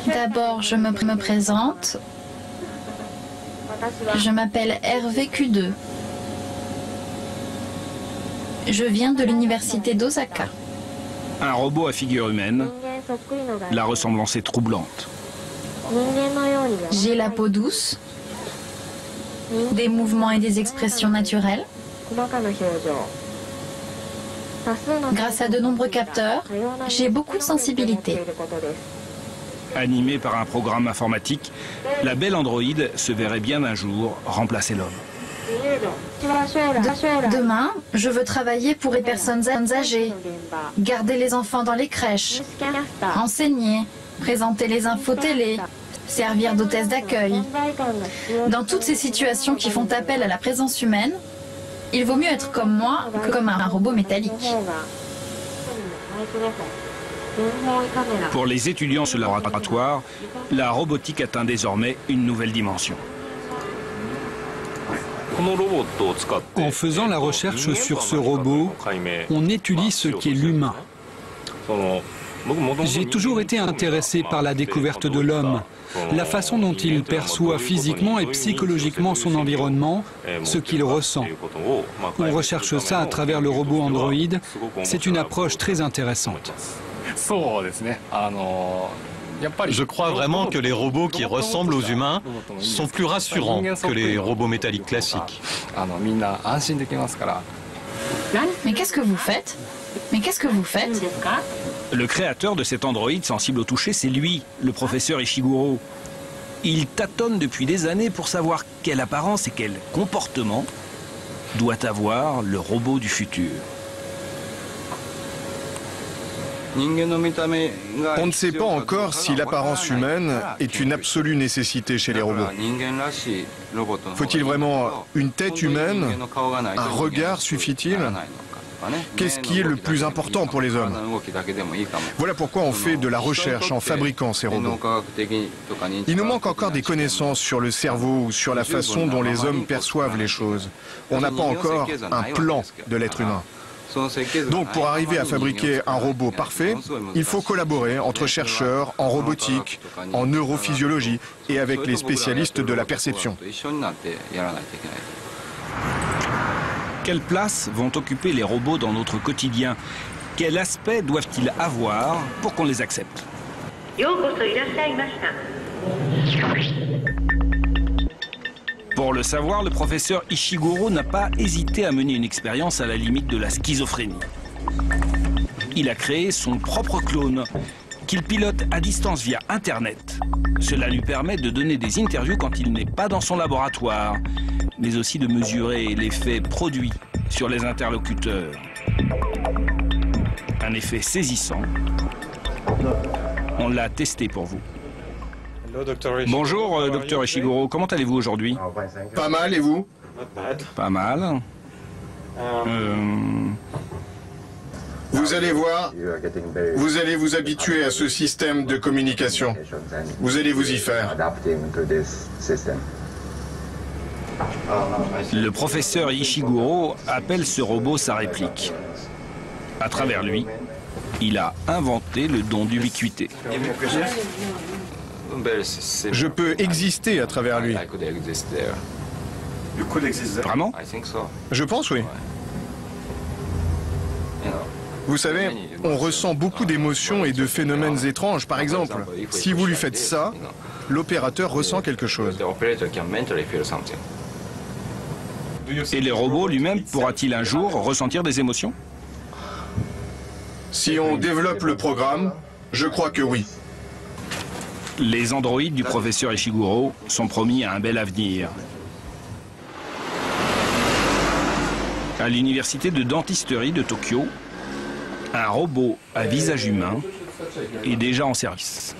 D'abord, je me présente. Je m'appelle Hervé Q2. Je viens de l'université d'Osaka. Un robot à figure humaine. La ressemblance est troublante. J'ai la peau douce, des mouvements et des expressions naturelles. Grâce à de nombreux capteurs, j'ai beaucoup de sensibilité. Animée par un programme informatique, la belle androïde se verrait bien un jour remplacer l'homme. Demain, je veux travailler pour les personnes âgées, garder les enfants dans les crèches, enseigner, présenter les infos télé, servir d'hôtesse d'accueil. Dans toutes ces situations qui font appel à la présence humaine, il vaut mieux être comme moi que comme un robot métallique. Pour les étudiants sur le laboratoire, la robotique atteint désormais une nouvelle dimension. En faisant la recherche sur ce robot, on étudie ce qu'est l'humain. J'ai toujours été intéressé par la découverte de l'homme, la façon dont il perçoit physiquement et psychologiquement son environnement, ce qu'il ressent. On recherche ça à travers le robot Android. C'est une approche très intéressante. Je crois vraiment que les robots qui ressemblent aux humains sont plus rassurants que les robots métalliques classiques. Mais qu'est-ce que vous faites? Mais qu'est-ce que vous faites? Le créateur de cet androïde sensible au toucher, c'est lui, le professeur Ishiguro. Il tâtonne depuis des années pour savoir quelle apparence et quel comportement doit avoir le robot du futur. On ne sait pas encore si l'apparence humaine est une absolue nécessité chez les robots. Faut-il vraiment une tête humaine? Un regard suffit-il? Qu'est-ce qui est le plus important pour les hommes? Voilà pourquoi on fait de la recherche en fabriquant ces robots. Il nous manque encore des connaissances sur le cerveau ou sur la façon dont les hommes perçoivent les choses. On n'a pas encore un plan de l'être humain. Donc pour arriver à fabriquer un robot parfait, il faut collaborer entre chercheurs en robotique, en neurophysiologie et avec les spécialistes de la perception. Quelle place vont occuper les robots dans notre quotidien? Quel aspect doivent-ils avoir pour qu'on les accepte? Pour le savoir, le professeur Ishiguro n'a pas hésité à mener une expérience à la limite de la schizophrénie. Il a créé son propre clone, qu'il pilote à distance via Internet. Cela lui permet de donner des interviews quand il n'est pas dans son laboratoire, mais aussi de mesurer l'effet produit sur les interlocuteurs. Un effet saisissant. On l'a testé pour vous. Bonjour, docteur Ishiguro. Comment allez-vous aujourd'hui? Pas mal, et vous? Pas mal. Vous allez voir, vous allez vous habituer à ce système de communication. Vous allez vous y faire. Le professeur Ishiguro appelle ce robot sa réplique. À travers lui, il a inventé le don d'ubiquité. Je peux exister à travers lui. Vraiment? Je pense, oui. Vous savez, on ressent beaucoup d'émotions et de phénomènes étranges. Par exemple, si vous lui faites ça, l'opérateur ressent quelque chose. Et le robot lui-même pourra-t-il un jour ressentir des émotions? Si on développe le programme, je crois que oui. Les androïdes du professeur Ishiguro sont promis à un bel avenir. À l'université de dentisterie de Tokyo, un robot à visage humain est déjà en service.